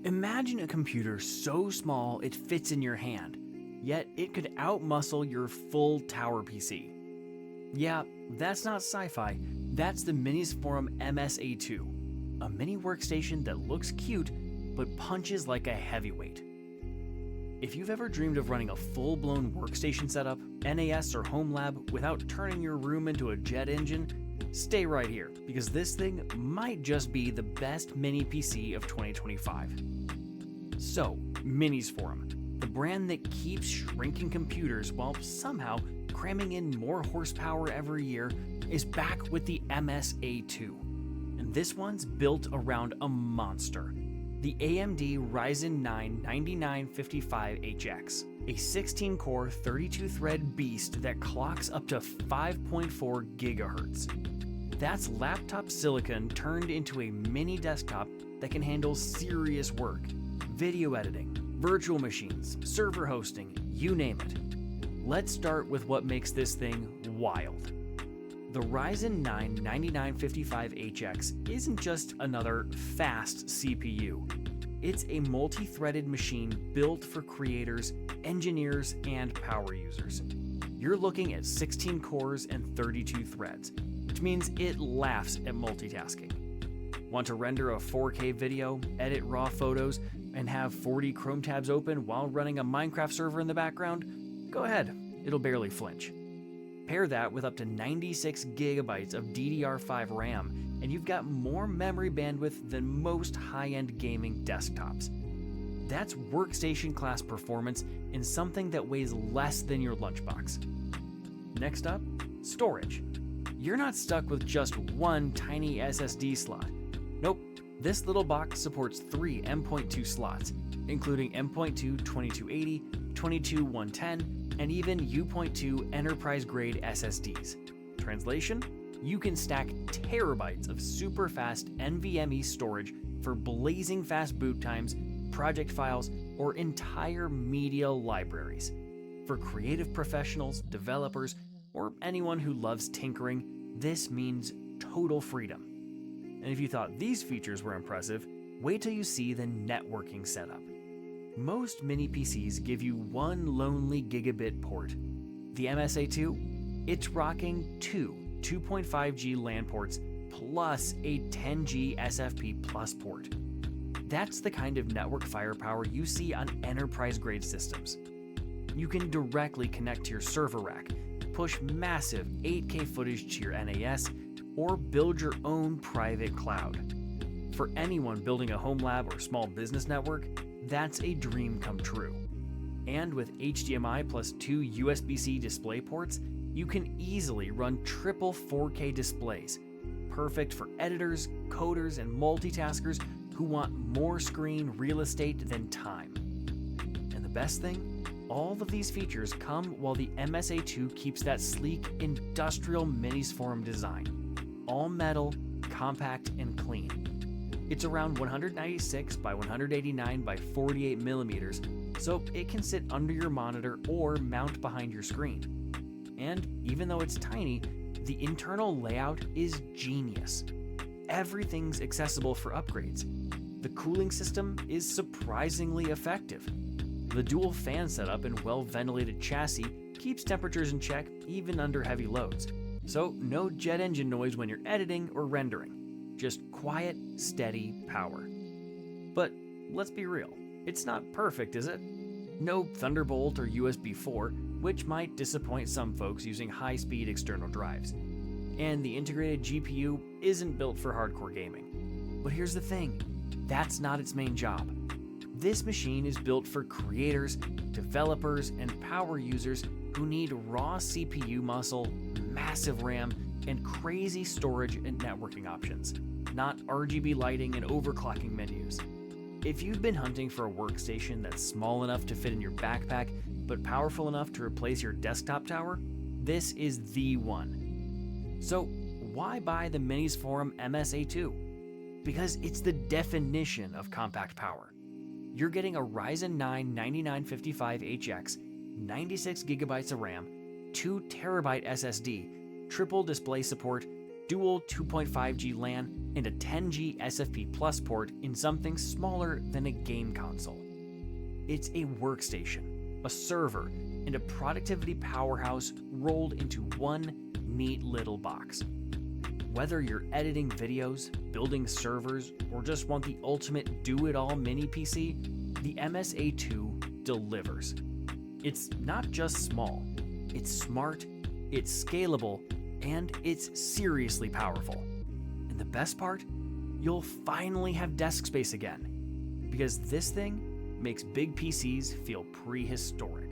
Imagine a computer so small it fits in your hand, yet it could outmuscle your full tower PC. Yeah, that's not sci-fi, that's the Minisforum MS-A2, a mini workstation that looks cute but punches like a heavyweight. If you've ever dreamed of running a full-blown workstation setup, NAS or home lab without turning your room into a jet engine, stay right here, because this thing might just be the best mini PC of 2025. So, Minisforum, the brand that keeps shrinking computers while somehow cramming in more horsepower every year, is back with the MS-A2. And this one's built around a monster, the AMD Ryzen 9 9955HX, a 16-core, 32-thread beast that clocks up to 5.4 GHz. That's laptop silicon turned into a mini desktop that can handle serious work, video editing, virtual machines, server hosting, you name it. Let's start with what makes this thing wild. The Ryzen 9 9955HX isn't just another fast CPU. It's a multi-threaded machine built for creators, engineers, and power users. You're looking at 16 cores and 32 threads, which means it laughs at multitasking. Want to render a 4K video, edit raw photos, and have 40 Chrome tabs open while running a Minecraft server in the background? Go ahead, it'll barely flinch. Pair that with up to 96 gigabytes of DDR5 RAM, and you've got more memory bandwidth than most high-end gaming desktops. That's workstation class performance in something that weighs less than your lunchbox. Next up, storage. You're not stuck with just one tiny SSD slot. Nope, this little box supports 3 M.2 slots, including M.2 2280, 22 and even U.2 enterprise-grade SSDs. Translation? You can stack terabytes of super-fast NVMe storage for blazing fast boot times, project files, or entire media libraries. For creative professionals, developers, or anyone who loves tinkering, this means total freedom. And if you thought these features were impressive, wait till you see the networking setup. Most mini PCs give you one lonely gigabit port. The MS-A2? It's rocking two 2.5G LAN ports plus a 10G SFP Plus port. That's the kind of network firepower you see on enterprise-grade systems. You can directly connect to your server rack, push massive 8K footage to your NAS, or build your own private cloud. For anyone building a home lab or small business network, that's a dream come true. And with HDMI plus 2 USB-C display ports, you can easily run triple 4K displays, perfect for editors, coders, and multitaskers who want more screen real estate than time. And the best thing? All of these features come while the MS-A2 keeps that sleek, industrial Minisforum design. All metal, compact, and clean. It's around 196 by 189 by 48 millimeters, so it can sit under your monitor or mount behind your screen. And even though it's tiny, the internal layout is genius. Everything's accessible for upgrades. The cooling system is surprisingly effective. The dual fan setup and well-ventilated chassis keeps temperatures in check even under heavy loads, so no jet engine noise when you're editing or rendering. Just quiet, steady power. But let's be real, it's not perfect, is it? No Thunderbolt or USB 4, which might disappoint some folks using high-speed external drives. And the integrated GPU isn't built for hardcore gaming. But here's the thing, that's not its main job. This machine is built for creators, developers, and power users who need raw CPU muscle, massive RAM, and crazy storage and networking options, not RGB lighting and overclocking menus. If you've been hunting for a workstation that's small enough to fit in your backpack, but powerful enough to replace your desktop tower, this is the one. So why buy the Minisforum MS-A2? Because it's the definition of compact power. You're getting a Ryzen 9 9955HX, 96 gigabytes of RAM, 2 terabyte SSD, triple display support, dual 2.5G LAN, and a 10G SFP Plus port in something smaller than a game console. It's a workstation, a server, and a productivity powerhouse rolled into one neat little box. Whether you're editing videos, building servers, or just want the ultimate do-it-all mini PC, the MS-A2 delivers. It's not just small, it's smart, it's scalable, and it's seriously powerful. And the best part? You'll finally have desk space again. Because this thing makes big PCs feel prehistoric.